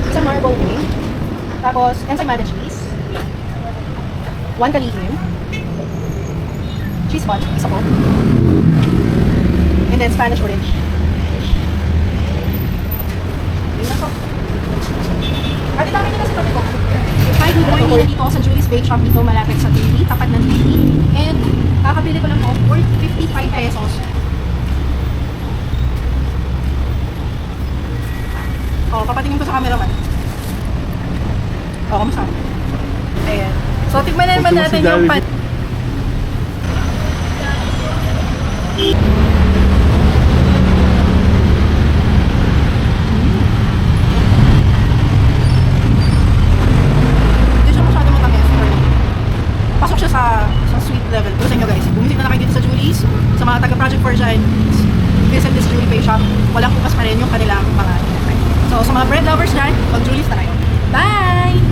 Isang marble wing. Tapos, ensaymada cheese. 1 kalihim. Cheese fudge, isa po. And then Spanish orange. Yun na po. Ate, dami nila sa tabi ko. Kahit hindi ko nila dito sa Julie's Bake Shop dito malapit sa TV, tapat ng TV. And kakabili ko lang po for 55 pesos. Oh, papatingin ko sa cameraman. Oh, kamusta? Ayan. So, tignan na naman natin yung pan. Hindi siya masyado matamis. Pasok siya sa sweet level. Pero sa inyo guys, bumisita na kayo dito sa Julie's. Sa mga taga-Project 4 dyan, visit this Julie Bake Shop. Walang kupas pa rin yung kanilang mga. So, sa mga bread lovers dyan, mag-Julie's na kayo. Bye!